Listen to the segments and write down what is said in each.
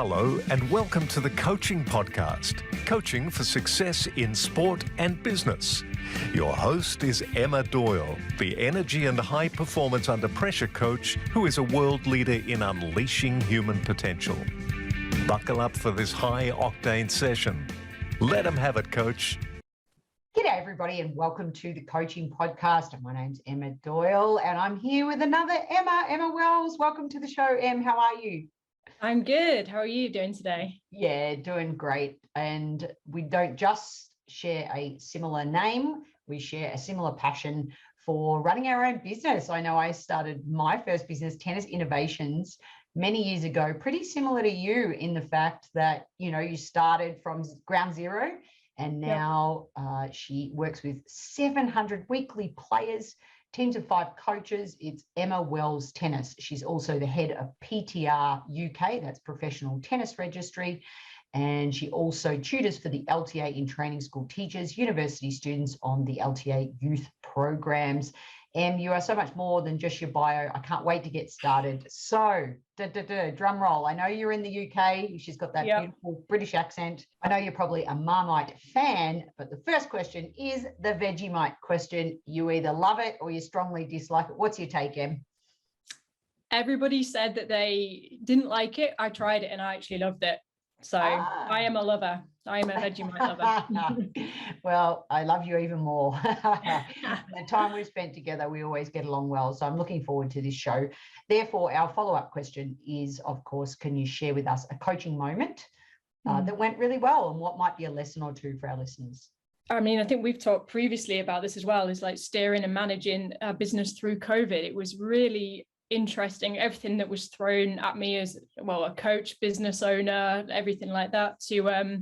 Hello and welcome to the Coaching Podcast, Coaching for Success in Sport and Business. Your host is Emma Doyle, the energy and high performance under pressure coach who is a world leader in unleashing human potential. Buckle up for this high octane session. Let them have it, coach. G'day everybody and welcome to the Coaching Podcast. My name's Emma Doyle and I'm here with another Emma Wells. Welcome to the show, Em. How are you? I'm good. How are you doing today? Yeah, doing great. And we don't just share a similar name, we share a similar passion for running our own business. I know I started my first business, Tennis Innovations, many years ago, pretty similar to you in the fact that, you know, you started from ground zero and now she works with 700 weekly players, teams of 5 coaches. It's Emma Wells Tennis. She's also the head of PTR UK, that's Professional Tennis Registry. And she also tutors for the LTA in training school teachers, university students on the LTA youth programs. Em, you are so much more than just your bio. I can't wait to get started. So, drum roll. I know you're in the UK. She's got that beautiful British accent. I know you're probably a Marmite fan, but the first question is the Vegemite question. You either love it or you strongly dislike it. What's your take, Em? Everybody said that they didn't like it. I tried it and I actually loved it. So I am a lover. I am a Vegemite lover. Well, I love you even more. The time we've spent together, we always get along well. So I'm looking forward to this show. Therefore, our follow-up question is, of course, can you share with us a coaching moment that went really well and what might be a lesson or two for our listeners? I mean, I think we've talked previously about this as well, is like steering and managing a business through COVID. It was really interesting, everything that was thrown at me as well, a coach, business owner, everything like that, to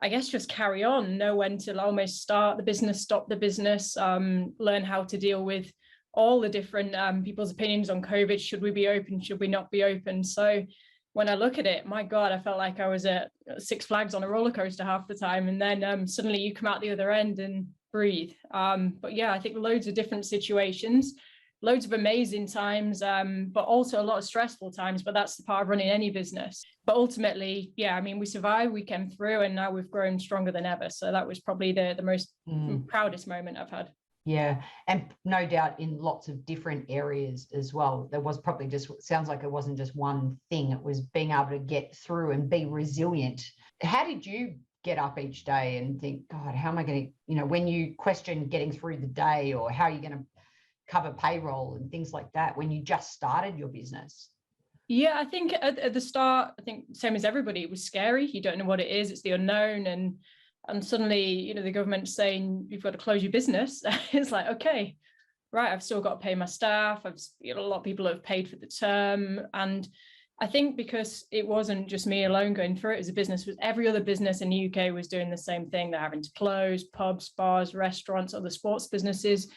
I guess just carry on, know when to almost start the business, stop the business, learn how to deal with all the different people's opinions on COVID. Should we be open? Should we not be open? So when I look at it, my God, I felt like I was at Six Flags on a roller coaster half the time. And then suddenly you come out the other end and breathe. But yeah, I think loads of different situations, loads of amazing times, but also a lot of stressful times, but that's the part of running any business. But ultimately, yeah, I mean, we survived, we came through, and now we've grown stronger than ever. So that was probably the most proudest moment I've had. Yeah, and no doubt in lots of different areas as well. There was probably sounds like it wasn't just one thing. It was being able to get through and be resilient. How did you get up each day and think, God, how am I going to, you know, when you question getting through the day or how are you going to cover payroll and things like that when you just started your business? Yeah, I think at the start, I think same as everybody, it was scary. You don't know what it is. It's the unknown. And suddenly, you know, the government's saying you've got to close your business. It's like, okay, right, I've still got to pay my staff. A lot of people have paid for the term. And I think because it wasn't just me alone going through it as a business, was every other business in the UK was doing the same thing. They're having to close, pubs, bars, restaurants, other sports businesses.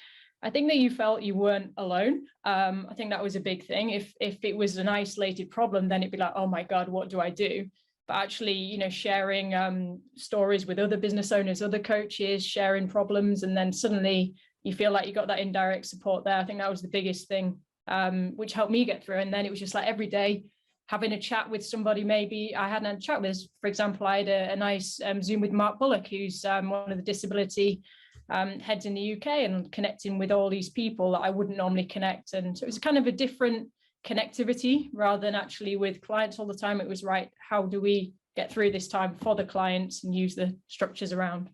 I think that you felt you weren't alone. I think that was a big thing. If it was an isolated problem, then it'd be like, oh my God, what do I do? But actually, you know, sharing stories with other business owners, other coaches, sharing problems, and then suddenly you feel like you got that indirect support there. I think that was the biggest thing, which helped me get through. And then it was just like every day having a chat with somebody. Maybe I hadn't had a chat with, for example, I had a nice Zoom with Mark Bullock, who's one of the disability heads in the UK, and connecting with all these people that I wouldn't normally connect. And so it was kind of a different connectivity rather than actually with clients all the time. It was right, how do we get through this time for the clients and use the structures around?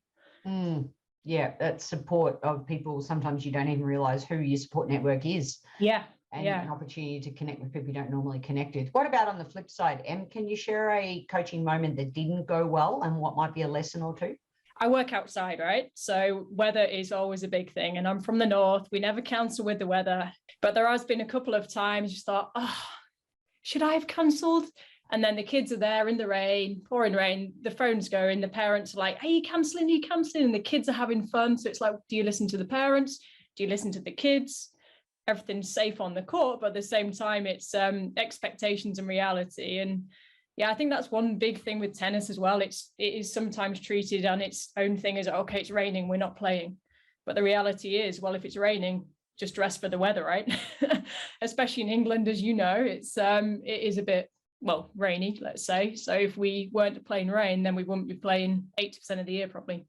Yeah, that support of people. Sometimes you don't even realize who your support network is. And an opportunity to connect with people you don't normally connect with. What about on the flip side, Em? Can you share a coaching moment that didn't go well and what might be a lesson or two? I work outside, right? So weather is always a big thing. And I'm from the north. We never cancel with the weather. But there has been a couple of times you thought, oh, should I have cancelled? And then the kids are there in the rain, pouring rain, the phone's going, the parents are like, are you cancelling? Are you cancelling? And the kids are having fun. So it's like, do you listen to the parents? Do you listen to the kids? Everything's safe on the court, but at the same time, it's expectations and reality. And yeah, I think that's one big thing with tennis as well. It is sometimes treated on its own thing as, okay, it's raining, we're not playing. But the reality is, well, if it's raining, just dress for the weather, right? Especially in England, as you know, it is a bit well, rainy, let's say. So if we weren't playing rain, then we wouldn't be playing 80% of the year probably.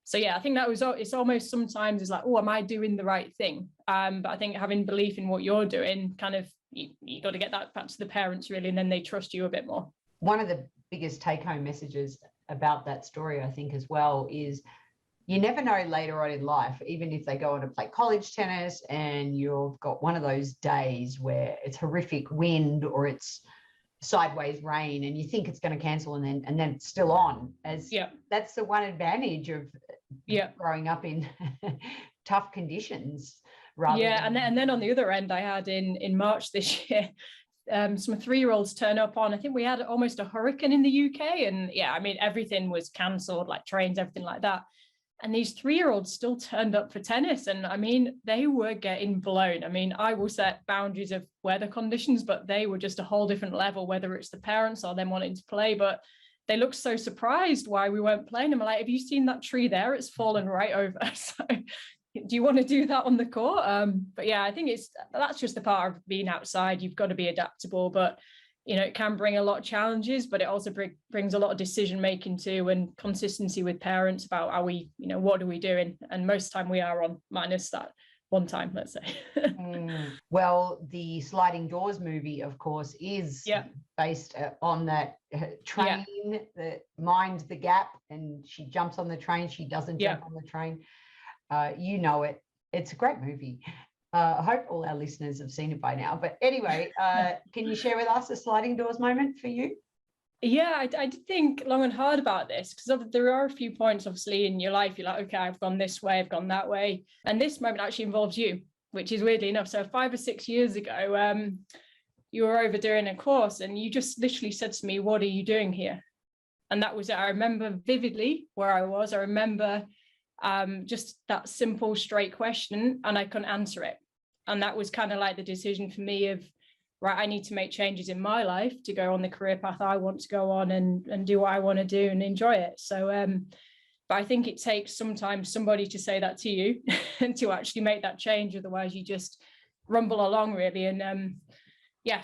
So yeah, I think it's almost sometimes it's like, oh, am I doing the right thing? But I think having belief in what you're doing, kind of, you got to get that back to the parents really, and then they trust you a bit more. One of the biggest take-home messages about that story, I think, as well, is you never know later on in life, even if they go on to play college tennis and you've got one of those days where it's horrific wind or it's sideways rain and you think it's going to cancel and then it's still on. That's the one advantage of growing up in tough conditions. And then on the other end, I had in March this year, some 3-year-olds turn up on, I think we had almost a hurricane in the UK, and I mean, everything was cancelled, like trains, everything like that. And these 3-year-olds still turned up for tennis. And I mean, they were getting blown. I mean, I will set boundaries of weather conditions, but they were just a whole different level, whether it's the parents or them wanting to play. But they looked so surprised why we weren't playing. I'm like, have you seen that tree there? It's fallen right over. So do you want to do that on the court? But yeah, I think that's just the part of being outside. You've got to be adaptable, but it can bring a lot of challenges, but it also brings a lot of decision making too, and consistency with parents about are we, what are we doing? And most of the time we are on, minus that one time, let's say. Well, the Sliding Doors movie, of course, is based on that train, that Mind the Gap, and she jumps on the train. She doesn't jump on the train. It's a great movie. I hope all our listeners have seen it by now. But anyway, can you share with us a sliding doors moment for you? Yeah, I did think long and hard about this, because there are a few points, obviously, in your life. You're like, okay, I've gone this way, I've gone that way. And this moment actually involves you, which is weirdly enough. So 5 or 6 years ago, you were over doing a course and you just literally said to me, what are you doing here? And that was it. I remember vividly where I was. I remember just that simple, straight question, and I couldn't answer it. And that was kind of like the decision for me of, right, I need to make changes in my life to go on the career path I want to go on and do what I want to do and enjoy it. So, but I think it takes sometimes somebody to say that to you and to actually make that change. Otherwise, you just rumble along really. And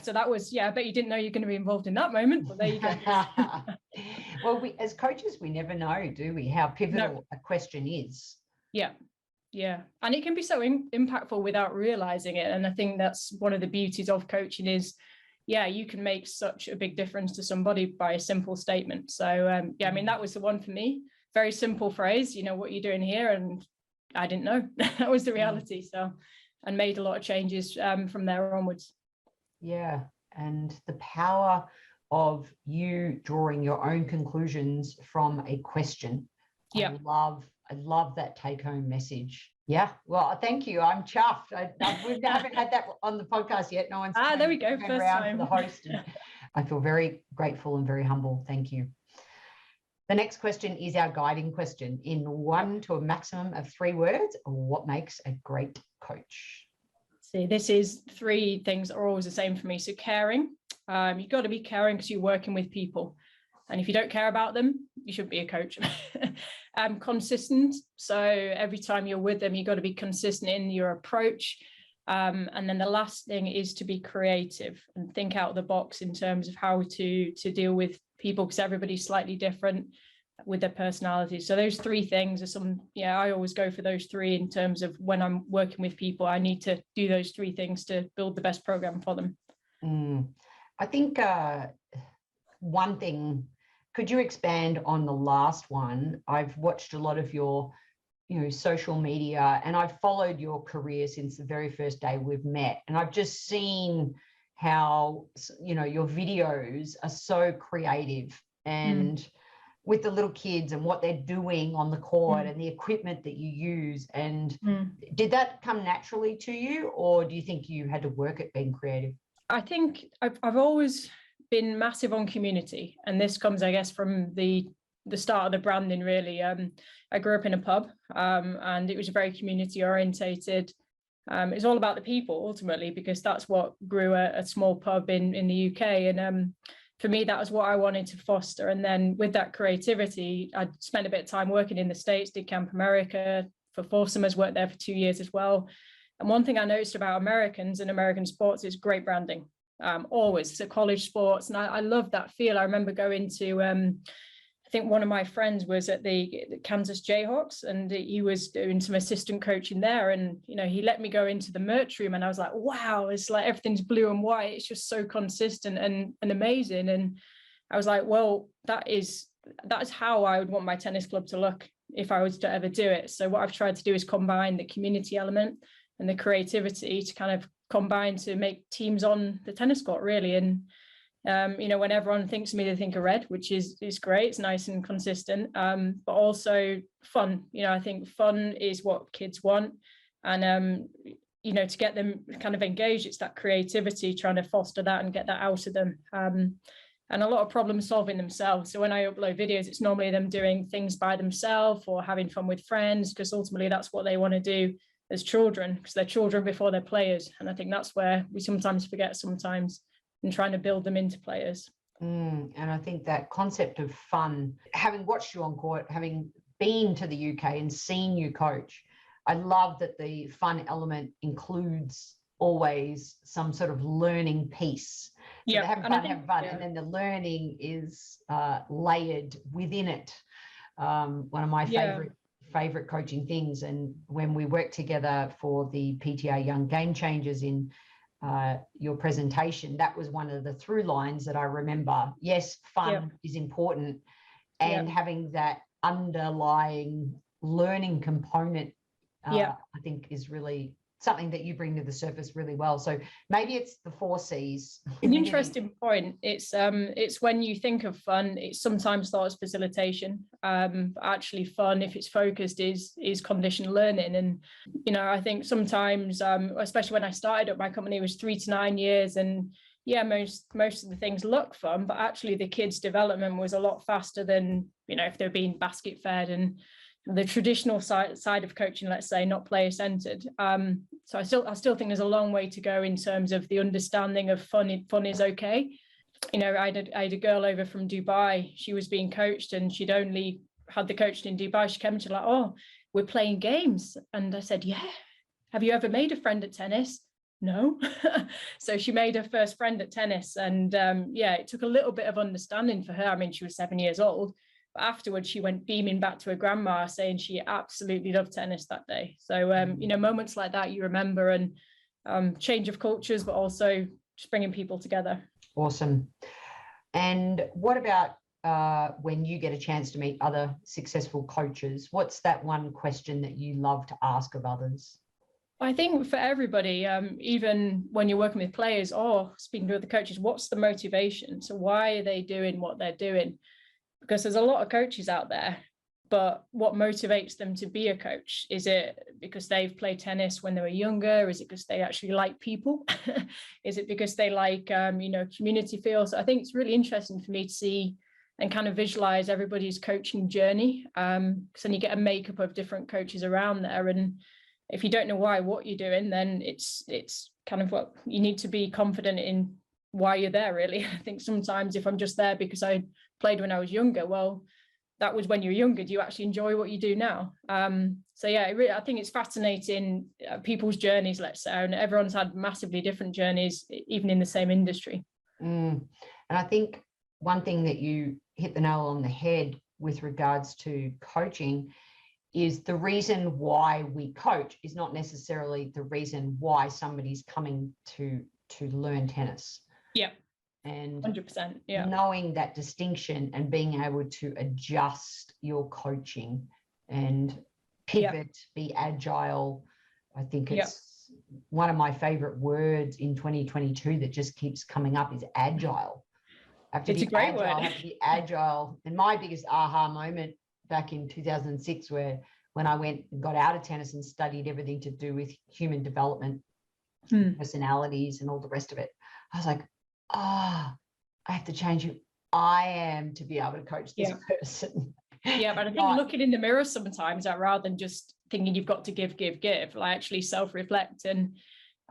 so that was, I bet you didn't know you're going to be involved in that moment, but there you go. Well, as coaches, we never know, do we, how pivotal a question is. Yeah. And it can be so impactful without realizing it. And I think that's one of the beauties of coaching is, you can make such a big difference to somebody by a simple statement. So, I mean, that was the one for me. Very simple phrase, what are you doing here? And I didn't know. That was the reality. So, and made a lot of changes from there onwards. Yeah. And the power of you drawing your own conclusions from a question. Yeah. I love that take-home message. Yeah, well, thank you. I'm chuffed. We haven't had that on the podcast yet. No one's there we go. First time. For the host. And I feel very grateful and very humble. Thank you. The next question is our guiding question. In 1 to a maximum of 3 words, what makes a great coach? See, this is 3 things that are always the same for me. So caring. You've got to be caring because you're working with people. And if you don't care about them, you shouldn't be a coach. Consistent. So every time you're with them, you've got to be consistent in your approach. And then the last thing is to be creative and think out of the box in terms of how to deal with people, because everybody's slightly different with their personality. So those 3 things are I always go for those 3 in terms of when I'm working with people, I need to do those 3 things to build the best program for them. I think one thing, could you expand on the last one? I've watched a lot of your, social media, and I've followed your career since the very first day we've met. And I've just seen how, your videos are so creative and with the little kids and what they're doing on the court and the equipment that you use. And did that come naturally to you, or do you think you had to work at being creative? I think I've always been massive on community, and this comes, I guess, from the start of the branding really. I grew up in a pub and it was very community orientated. It's all about the people ultimately, because that's what grew a small pub in the UK, and for me that was what I wanted to foster. And then with that creativity, I spent a bit of time working in the States, did Camp America for 4 summers, worked there for 2 years as well. And one thing I noticed about Americans and American sports is great branding. always. So college sports, and I love that feel. I remember going to, I think one of my friends was at the Kansas Jayhawks, and he was doing some assistant coaching there. And, you know, he let me go into the merch room, and I was like, wow, it's like everything's blue and white. It's just so consistent and amazing. And I was like, well, that's how I would want my tennis club to look if I was to ever do it. So what I've tried to do is combine the community element and the creativity to kind of combine to make teams on the tennis court, really. And you know, when everyone thinks of me, they think of red, which is great. It's nice and consistent, but also fun. You know, I think fun is what kids want, and you know, to get them kind of engaged, it's that creativity, trying to foster that and get that out of them. And a lot of problem solving themselves. So when I upload videos, it's normally them doing things by themselves or having fun with friends, because ultimately that's what they want to do as children, because they're children before they're players. And I think that's where we sometimes forget in trying to build them into players. And I think that concept of fun, having watched you on court, having been to the UK and seen you coach, I love that the fun element includes always some sort of learning piece. So Yeah, have fun, and then the learning is layered within it. One of my favorite coaching things, and when we worked together for the PTA Young Game Changers in your presentation, that was one of the through lines that I remember. Yes, fun is important, and having that underlying learning component, I think, is really something that you bring to the surface really well. So maybe it's the 4 C's. An interesting point. It's when you think of fun, it's sometimes thought as facilitation. But actually fun, if it's focused, is conditioned learning. And, you know, I think sometimes, especially when I started up, my company was 3 to 9 years, and most of the things look fun, but actually the kids' development was a lot faster than, you know, if they're being basket fed and the traditional side of coaching, let's say, not player centered. So I still think there's a long way to go in terms of the understanding of fun. Fun is okay. You know, I had a girl over from Dubai. She was being coached, and she'd only had the coaching in Dubai. She came to like, oh, we're playing games. And I said, yeah. Have you ever made a friend at tennis? No. So she made her first friend at tennis. And it took a little bit of understanding for her. I mean, she was 7 years old. But afterwards, she went beaming back to her grandma, saying she absolutely loved tennis that day. So, you know, moments like that you remember, and change of cultures, but also just bringing people together. Awesome. And what about when you get a chance to meet other successful coaches? What's that one question that you love to ask of others? I think for everybody, even when you're working with players or speaking to other coaches, what's the motivation? So why are they doing what they're doing? Because there's a lot of coaches out there, but what motivates them to be a coach? Is it because they've played tennis when they were younger? Is it because they actually like people? Is it because they like, you know, community feel? So I think it's really interesting for me to see and kind of visualize everybody's coaching journey. Because then you get a makeup of different coaches around there. And if you don't know what you're doing, then it's kind of what you need to be confident in why you're there, really. I think sometimes if I'm just there because I played when I was younger, well, that was when you were younger. Do you actually enjoy what you do now? So yeah, I think it's fascinating, people's journeys, let's say, and everyone's had massively different journeys, even in the same industry. And I think one thing that you hit the nail on the head with regards to coaching is the reason why we coach is not necessarily the reason why somebody's coming to learn tennis. Yeah. And 100%. Yeah. Knowing that distinction and being able to adjust your coaching and pivot, be agile. I think it's one of my favorite words in 2022 that just keeps coming up is agile. It's a great word. I have to be agile. And my biggest aha moment back in 2006, when I went and got out of tennis and studied everything to do with human development, personalities and all the rest of it, I was like, I have to change who I am to be able to coach this person. Yeah, but I think looking in the mirror sometimes, rather than just thinking you've got to give, like actually self-reflect. And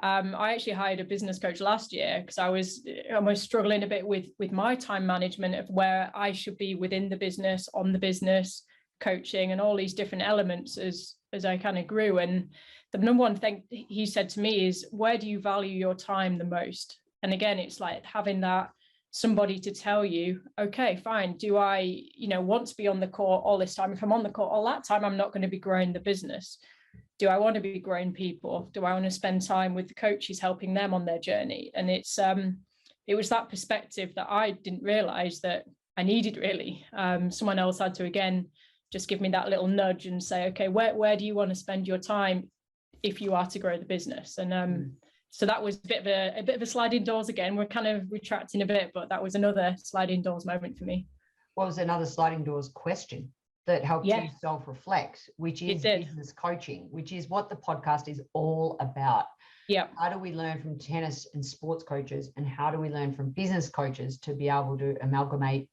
I actually hired a business coach last year because I was almost struggling a bit with my time management of where I should be within the business, on the business, coaching, and all these different elements as I kind of grew. And the number one thing he said to me is, where do you value your time the most? And again, it's like having that somebody to tell you, okay, fine, do I, want to be on the court all this time? If I'm on the court all that time, I'm not going to be growing the business. Do I want to be growing people? Do I want to spend time with the coaches, helping them on their journey? And it was that perspective that I didn't realize that I needed, really. Someone else had to, again, just give me that little nudge and say, okay, where do you want to spend your time if you are to grow the business? And so that was a bit of a sliding doors again. We're kind of retracting a bit, but that was another sliding doors moment for me. What was another sliding doors question that helped you self-reflect, which is business coaching, which is what the podcast is all about. Yeah. How do we learn from tennis and sports coaches, and how do we learn from business coaches to be able to amalgamate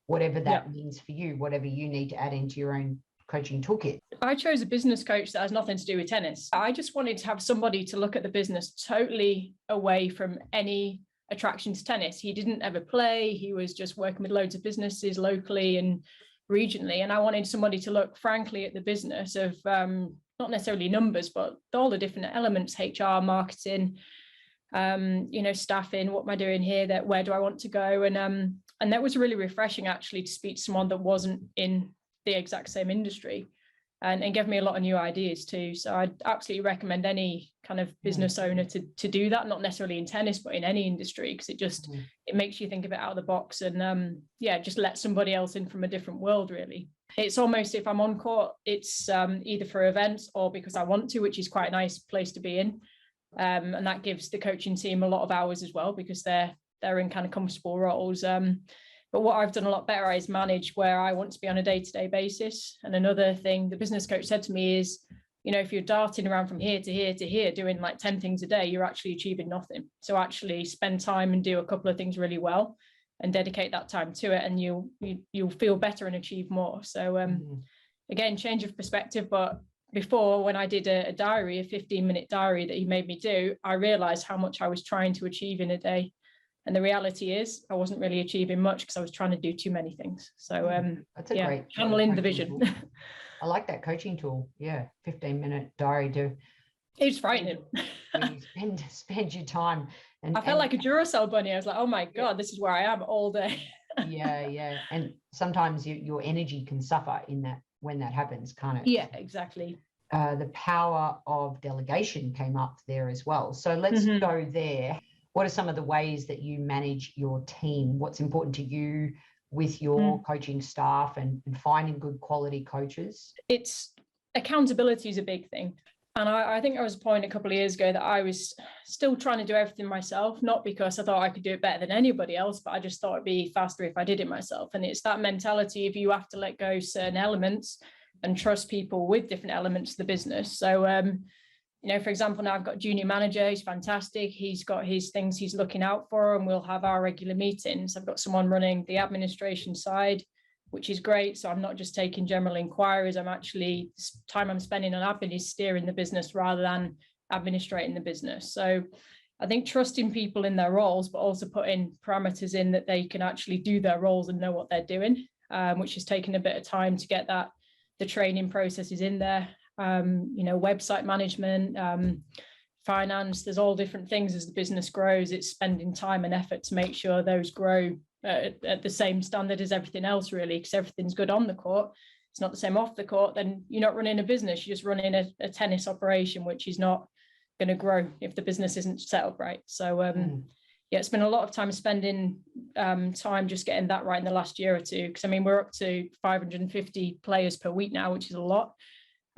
whatever that means for you, whatever you need to add into your own coaching toolkit? I chose a business coach that has nothing to do with tennis. I just wanted to have somebody to look at the business totally away from any attraction to tennis. He didn't ever play. He was just working with loads of businesses locally and regionally. And I wanted somebody to look frankly at the business of not necessarily numbers, but all the different elements, HR, marketing, staffing, what am I doing here, where do I want to go? And that was really refreshing, actually, to speak to someone that wasn't in the exact same industry, and gave me a lot of new ideas too. So I'd absolutely recommend any kind of business owner to do that, not necessarily in tennis, but in any industry, because it makes you think a bit out of the box, and just let somebody else in from a different world, really. It's almost, if I'm on court, it's either for events or because I want to, which is quite a nice place to be in. And that gives the coaching team a lot of hours as well, because they're in kind of comfortable roles. But what I've done a lot better is manage where I want to be on a day-to-day basis. And another thing the business coach said to me is, if you're darting around from here to here to here, doing like 10 things a day, you're actually achieving nothing. So actually spend time and do a couple of things really well and dedicate that time to it, and you'll feel better and achieve more. So again, change of perspective. But before, when I did a 15-minute diary that he made me do, I realized how much I was trying to achieve in a day. And the reality is I wasn't really achieving much because I was trying to do too many things. So that's a great channel in the vision. I like that coaching tool. 15-minute diary to. It's frightening. spend your time. And I felt like a Duracell bunny. I was like, oh my God, this is where I am all day. Yeah. And sometimes your energy can suffer in that when that happens, can't it? Yeah, exactly. The power of delegation came up there as well. So let's go there. What are some of the ways that you manage your team? What's important to you with your coaching staff and finding good quality coaches? It's accountability is a big thing. And I think I was a point a couple of years ago that I was still trying to do everything myself, not because I thought I could do it better than anybody else, but I just thought it'd be faster if I did it myself. And it's that mentality of you have to let go certain elements and trust people with different elements of the business. So, for example, now I've got a junior manager. He's fantastic. He's got his things he's looking out for, and we'll have our regular meetings. I've got someone running the administration side, which is great. So I'm not just taking general inquiries. I'm actually, time I'm spending on admin is steering the business rather than administrating the business. So I think trusting people in their roles, but also putting parameters in that they can actually do their roles and know what they're doing, which has taken a bit of time to get the training processes in there. Website management, finance, there's all different things as the business grows. It's spending time and effort to make sure those grow at the same standard as everything else, really, because everything's good on the court. It's not the same off the court. Then you're not running a business, you're just running a tennis operation, which is not going to grow if the business isn't set up right. So it's been a lot of time spending time just getting that right in the last year or two, because we're up to 550 players per week now, which is a lot.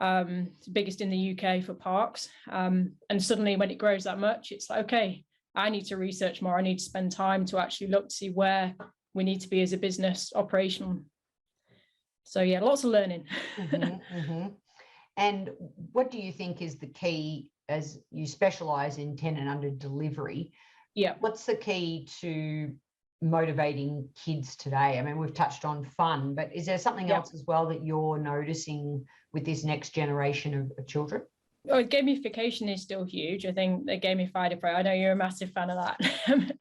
It's the biggest in the UK for parks. And suddenly when it grows that much, it's like, okay, I need to research more. I need to spend time to actually look to see where we need to be as a business operational. So lots of learning. And what do you think is the key, as you specialize in 10 and under delivery? What's the key to motivating kids today? We've touched on fun, but is there something else as well that you're noticing with this next generation of children? Oh, gamification is still huge. I think the gamified approach, I know you're a massive fan of that.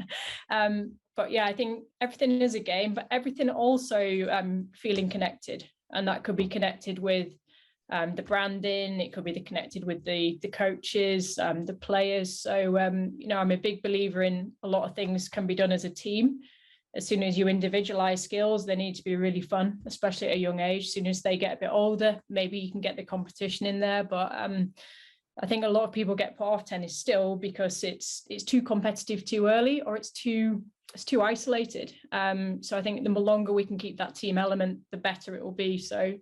But I think everything is a game, but everything also feeling connected. And that could be connected with the branding, it could be the connected with the coaches, the players. So, you know, I'm a big believer in a lot of things can be done as a team. As soon as you individualize skills, they need to be really fun, especially at a young age. As soon as they get a bit older, maybe you can get the competition in there. But I think a lot of people get put off tennis still because it's too competitive too early, or it's too isolated. So I think the longer we can keep that team element, the better it will be. So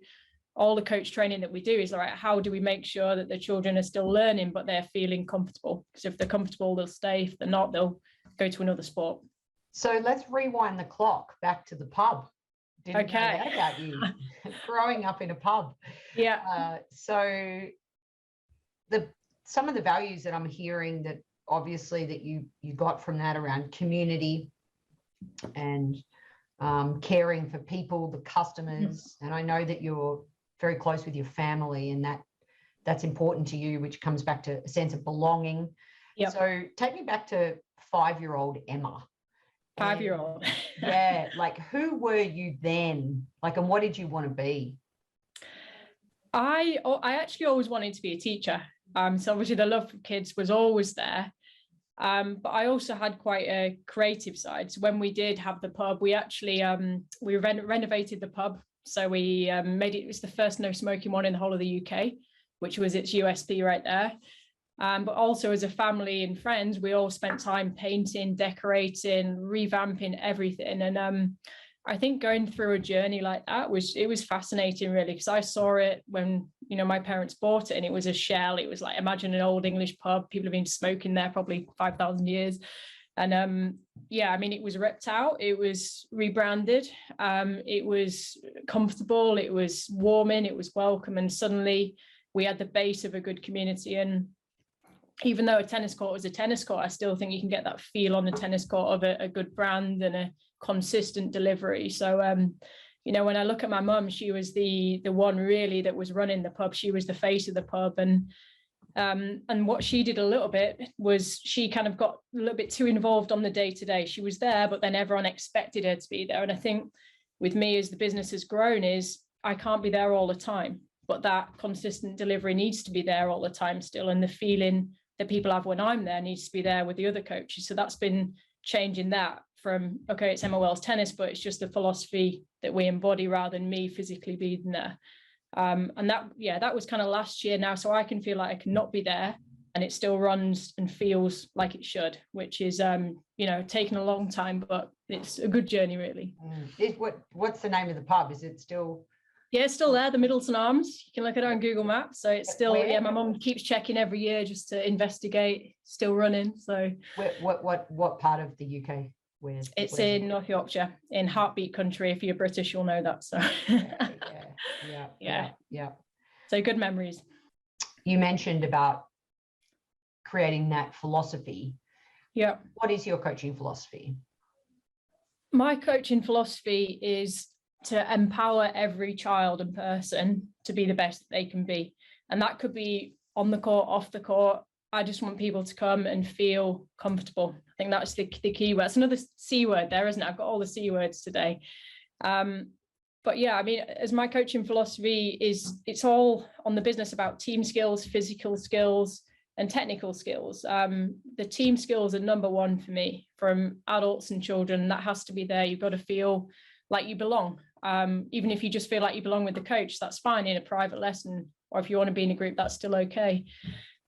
all the coach training that we do is like, how do we make sure that the children are still learning, but they're feeling comfortable? Because if they're comfortable, they'll stay. If they're not, they'll go to another sport. So let's rewind the clock back to the pub. Didn't know that about you. Growing up in a pub. Yeah. So some of the values that I'm hearing that obviously that you got from that around community and caring for people, the customers, and I know that you're very close with your family, and that's important to you, which comes back to a sense of belonging. Yep. So take me back to 5-year-old Emma. 5-year-old. Yeah, like who were you then? Like, and what did you want to be? I actually always wanted to be a teacher. So obviously the love for kids was always there. But I also had quite a creative side. So when we did have the pub, we actually we renovated the pub. So we made it was the first no smoking one in the whole of the UK, which was its USP right there. But also as a family and friends, we all spent time painting, decorating, revamping everything. And I think going through a journey like that was fascinating, really, because I saw it when, you know, my parents bought it and it was a shell. It was like, imagine an old English pub. People have been smoking there probably 5,000 years. And yeah, I mean, it was ripped out. It was rebranded. It was comfortable. It was warming. It was welcome. And suddenly we had the base of a good community. And even though a tennis court was a tennis court, I still think you can get that feel on the tennis court of a good brand and a consistent delivery. So, you know, when I look at my mum, she was the one really that was running the pub. She was the face of the pub. And what she did a little bit was she kind of got a little bit too involved on the day-to-day. She was there, but then everyone expected her to be there. And I think with me, as the business has grown, is I can't be there all the time, but that consistent delivery needs to be there all the time still. And the feeling that people have when I'm there needs to be there with the other coaches. So that's been changing that from, okay, it's Emma Wells Tennis, but it's just the philosophy that we embody rather than me physically being there. And that was kind of last year now. So I can feel like I can not be there and it still runs and feels like it should, which is, you know, taking a long time, but it's a good journey, really. What's the name of the pub? Is it still? Yeah, it's still there, the Middleton Arms. You can look at it on Google Maps. So it's still, Where? yeah, my mum keeps checking every year just to investigate, still running. So what part of the UK? It's in North Yorkshire, in Heartbeat country. If you're British, you'll know that. So yeah. So good memories. You mentioned about creating that philosophy. Yeah. What is your coaching philosophy? My coaching philosophy is to empower every child and person to be the best that they can be. And that could be on the court, off the court. I just want people to come and feel comfortable. I think that's the key word. It's another C word there, isn't it? I've got all the C words today. But yeah, I mean, as my coaching philosophy is, it's all on the business about team skills, physical skills, and technical skills. The team skills are number one for me, from adults and children. That has to be there. You've got to feel like you belong. Even if you just feel like you belong with the coach, that's fine in a private lesson, or if you want to be in a group, that's still okay.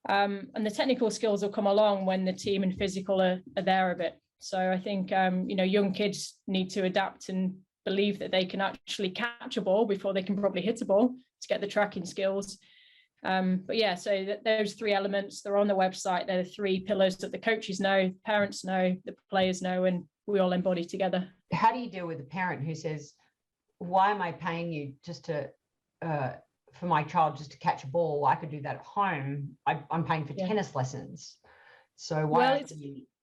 And the technical skills will come along when the team and physical are there a bit. So I think, you know, young kids need to adapt and believe that they can actually catch a ball before they can probably hit a ball to get the tracking skills. But yeah, so those three elements, they're on the website. They're the three pillars that the coaches know, parents know, the players know, and we all embody together. How do you deal with a parent who says, why am I paying you just to, for my child just to catch a ball? I could do that at home. I'm paying for tennis lessons. So why?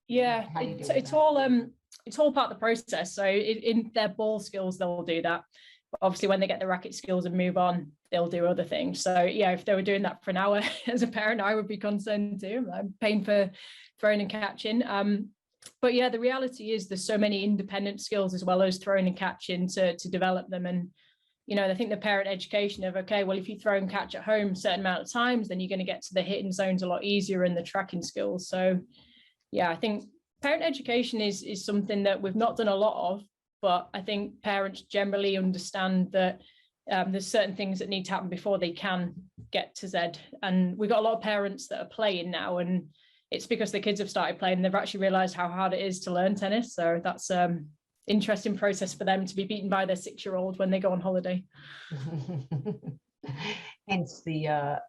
It's all part of the process. So in their ball skills, they'll do that. But obviously, when they get the racket skills and move on, they'll do other things. So yeah, if they were doing that for an hour as a parent, I would be concerned too. I'm paying for throwing and catching. But yeah, the reality is there's so many independent skills as well as throwing and catching to develop them. And I think the parent education of, okay, well, if you throw and catch at home a certain amount of times, then you're going to get to the hitting zones a lot easier and the tracking skills. So yeah, I think parent education is something that we've not done a lot of, but I think parents generally understand that there's certain things that need to happen before they can get to Z. And we've got a lot of parents that are playing now, and it's because the kids have started playing. They've actually realized how hard it is to learn tennis. So that's interesting process for them to be beaten by their 6-year-old when they go on holiday. Hence the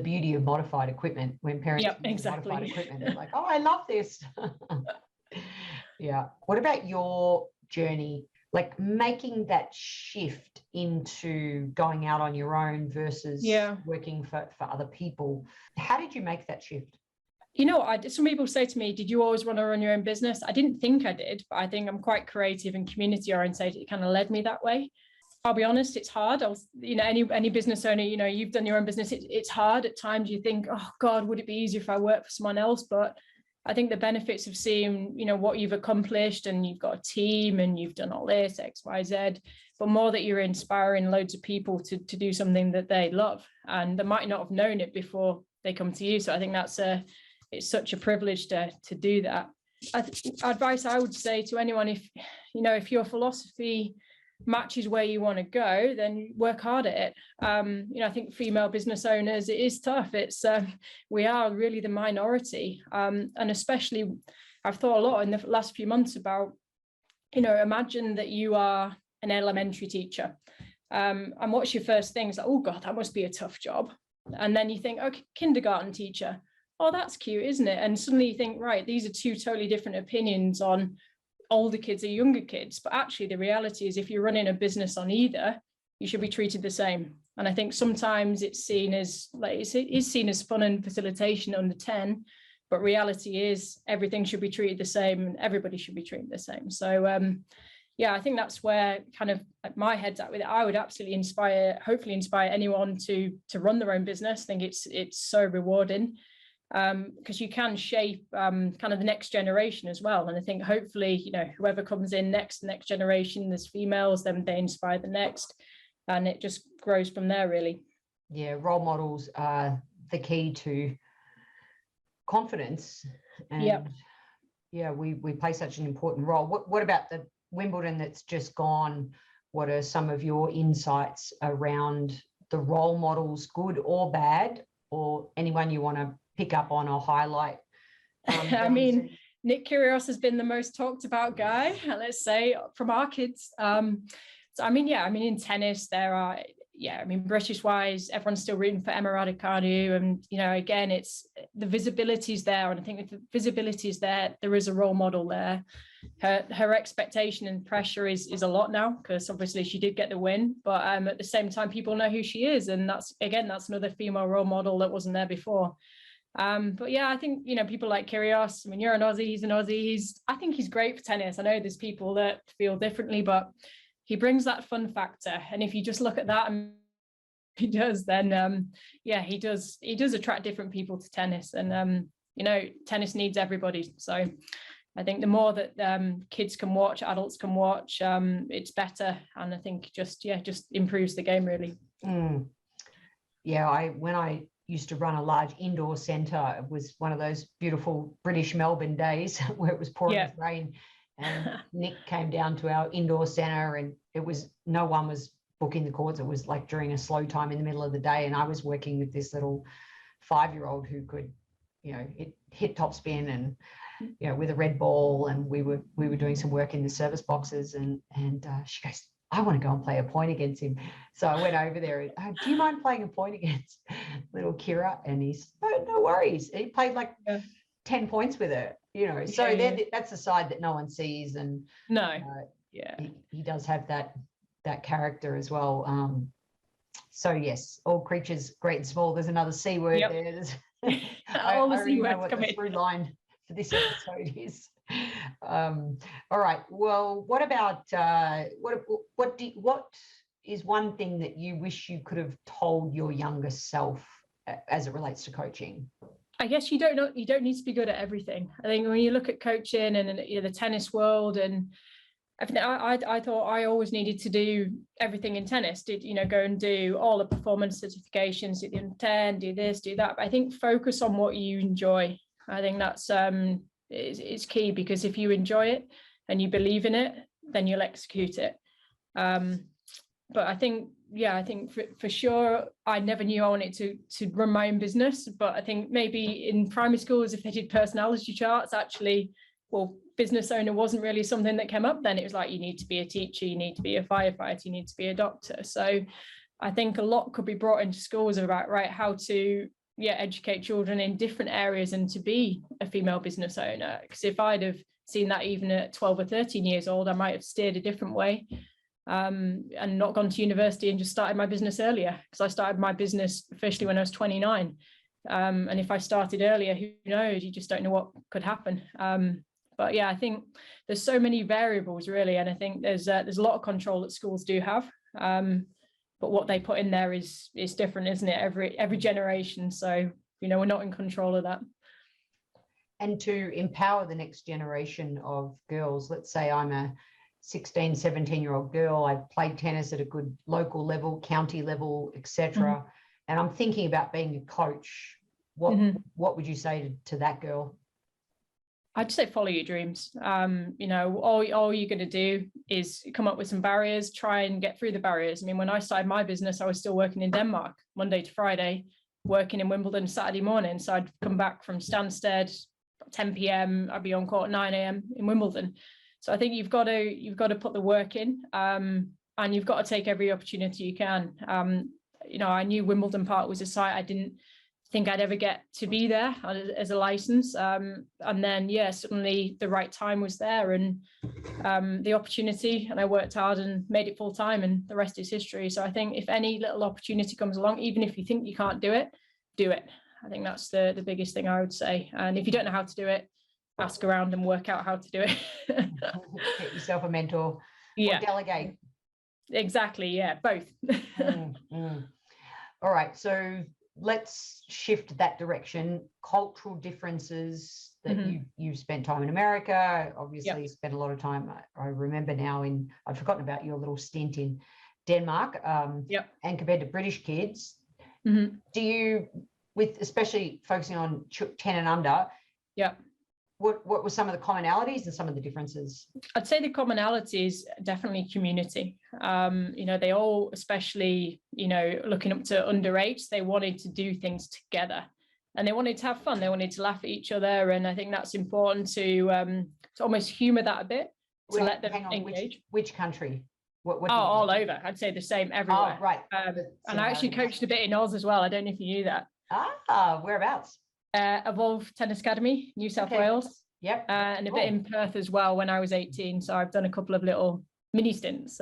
beauty of modified equipment. When parents use exactly. modified equipment, they're like, oh, I love this. Yeah. What about your journey, like making that shift into going out on your own versus working for other people? How did you make that shift? Some people say to me, did you always want to run your own business? I didn't think I did, but I think I'm quite creative and community oriented. It kind of led me that way. I'll be honest, it's hard. Any business owner, you've done your own business. It's hard at times. You think, oh God, would it be easier if I worked for someone else? But I think the benefits of seeing, what you've accomplished, and you've got a team and you've done all this, X, Y, Z, but more that you're inspiring loads of people to do something that they love, and they might not have known it before they come to you. So I think it's such a privilege to do that. Advice I would say to anyone, if your philosophy matches where you want to go, then work hard at it. I think female business owners, it is tough. We are really the minority. And especially, I've thought a lot in the last few months about, imagine that you are an elementary teacher. And what's your first thing? It's like, oh God, that must be a tough job. And then you think, okay, kindergarten teacher. Oh, that's cute, isn't it? And suddenly you think, right, these are two totally different opinions on older kids or younger kids. But actually, the reality is if you're running a business on either, you should be treated the same. And I think sometimes it's seen as fun and facilitation under 10, but reality is everything should be treated the same and everybody should be treated the same. So I think that's where kind of my head's at with it. I would absolutely hopefully inspire anyone to run their own business. I think it's so rewarding. Because you can shape kind of the next generation as well. And I think hopefully, whoever comes in next generation, there's females, then they inspire the next, and it just grows from there, really. Yeah, role models are the key to confidence. And we play such an important role. What about the Wimbledon that's just gone? What are some of your insights around the role models, good or bad, or anyone you want to pick up on or highlight? Nick Kyrgios has been the most talked about guy, let's say, from our kids. In tennis, there are, British wise, everyone's still rooting for Emma Raducanu. And, again, it's the visibility is there. And I think if the visibility is there, there is a role model there. Her expectation and pressure is a lot now, because obviously she did get the win. But at the same time, people know who she is. And that's another female role model that wasn't there before. I think, people like Kyrgios, you're an Aussie, he's an Aussie. I think he's great for tennis. I know there's people that feel differently, but he brings that fun factor. And if you just look at that and he does, then he does attract different people to tennis. And, tennis needs everybody. So I think the more that kids can watch, adults can watch, it's better. And I think just improves the game, really. When I used to run a large indoor centre, it was one of those beautiful British Melbourne days where it was pouring with rain, and Nick came down to our indoor centre, and no one was booking the courts. It was like during a slow time in the middle of the day, and I was working with this little 5-year-old who could hit topspin and with a red ball, and we were doing some work in the service boxes, and she goes, I want to go and play a point against him. So I went over there and, do you mind playing a point against little Kira? And he's, no worries. He played like 10 points with her, So that's the side that no one sees. And he does have that character as well. So yes, all creatures great and small. There's another C word there. All the C words know what the through line for this episode is. All right. Well, what about what is one thing that you wish you could have told your younger self as it relates to coaching? I guess you don't need to be good at everything. I think when you look at coaching and the tennis world, and I thought I always needed to do everything in tennis, go and do all the performance certifications, do the Under-10, do this, do that. But I think focus on what you enjoy. I think that's it's key, because if you enjoy it and you believe in it, then you'll execute it. But I think for sure, I never knew I wanted to run my own business. But I think maybe in primary schools, if they did personality charts, actually, well, business owner wasn't really something that came up then. It was like, you need to be a teacher, you need to be a firefighter, you need to be a doctor. So I think a lot could be brought into schools about, right, how to educate children in different areas and to be a female business owner. Because if I'd have seen that even at 12 or 13 years old, I might have steered a different way. And not gone to university and just started my business earlier, because I started my business officially when I was 29. And if I started earlier, who knows, you just don't know what could happen. But yeah, I think there's so many variables really. And I think there's a lot of control that schools do have. But what they put in there is different, isn't it? Every generation. So, we're not in control of that. And to empower the next generation of girls, let's say I'm a 16, 17-year-old girl, I played tennis at a good local level, county level, etc. And I'm thinking about being a coach. What would you say to that girl? I'd say follow your dreams. All you're going to do is come up with some barriers, try and get through the barriers. I mean, when I started my business, I was still working in Denmark, Monday to Friday, working in Wimbledon Saturday morning. So I'd come back from Stansted, 10 p.m. I'd be on court at 9 a.m. in Wimbledon. So I think you've got to put the work in, and you've got to take every opportunity you can. I knew Wimbledon Park was a site I didn't think I'd ever get to be there as a license. And then, suddenly the right time was there, and the opportunity, and I worked hard and made it full time, and the rest is history. So I think if any little opportunity comes along, even if you think you can't do it, do it. I think that's the biggest thing I would say. And if you don't know how to do it, ask around and work out how to do it. Get yourself a mentor, or delegate. Exactly, both. All right, so let's shift that direction. Cultural differences that you've spent time in America, obviously spent a lot of time. I remember now I've forgotten about your little stint in Denmark, and compared to British kids, do you, with especially focusing on 10 and under, what were some of the commonalities and some of the differences? I'd say the commonality is definitely community. They all, especially, looking up to under-8, they wanted to do things together and they wanted to have fun. They wanted to laugh at each other. And I think that's important to almost humor that a bit, to let them engage. Which country? All over. I'd say the same everywhere. Oh, right. And I actually coached a bit in Oz as well. I don't know if you knew that. Whereabouts? Evolve Tennis Academy, New South Wales. Yep. And a bit in Perth as well when I was 18. So I've done a couple of little mini stints.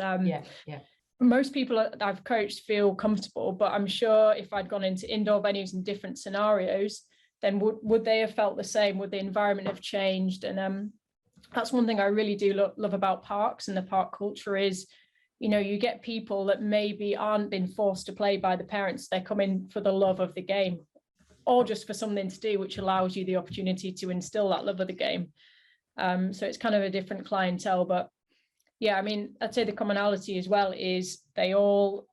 Most people that I've coached feel comfortable, but I'm sure if I'd gone into indoor venues in different scenarios, then would they have felt the same? Would the environment have changed? And that's one thing I really do love about parks and the park culture is, you get people that maybe aren't been forced to play by the parents. They're coming for the love of the game, or just for something to do, which allows you the opportunity to instill that love of the game. So it's kind of a different clientele, but I'd say the commonality as well is they all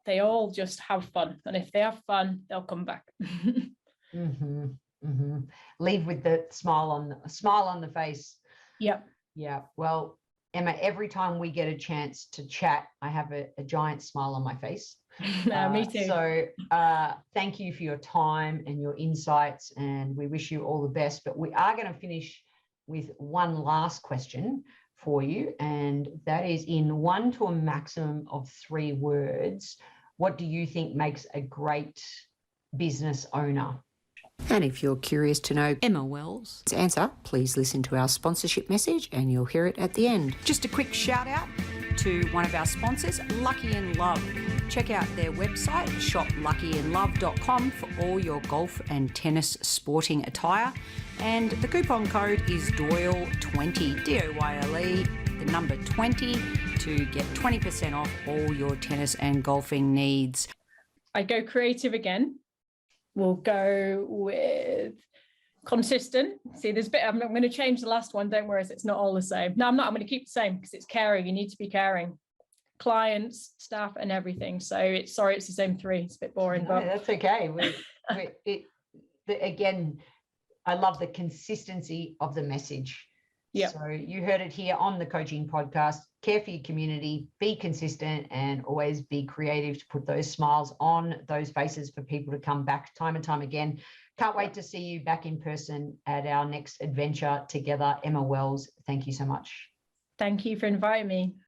just have fun. And if they have fun, they'll come back. Leave with the smile on the face. Yep. Yeah. Well, Emma, every time we get a chance to chat, I have a giant smile on my face. Me too. So thank you for your time and your insights, and we wish you all the best. But we are going to finish with one last question for you, and that is, in 1 to a maximum of 3 words, what do you think makes a great business owner? And if you're curious to know Emma Wells' answer, please listen to our sponsorship message and you'll hear it at the end. Just a quick shout out to one of our sponsors, Lucky in Love. Check out their website, shopluckyin love.com, for all your golf and tennis sporting attire. And the coupon code is Doyle20, D-O-Y-L-E, the number 20, to get 20% off all your tennis and golfing needs. I go creative again. We'll go with Consistent. See, there's a bit, I'm going to change the last one. Don't worry, it's not all the same. No, I'm not. I'm going to keep the same because it's caring. You need to be caring. Clients, staff, and everything. So it's the same three. It's a bit boring, but that's okay. Again, I love the consistency of the message. Yeah. So you heard it here on the coaching podcast. Care for your community, be consistent, and always be creative to put those smiles on those faces for people to come back time and time again. Can't wait to see you back in person at our next adventure together. Emma Wells, thank you so much. Thank you for inviting me.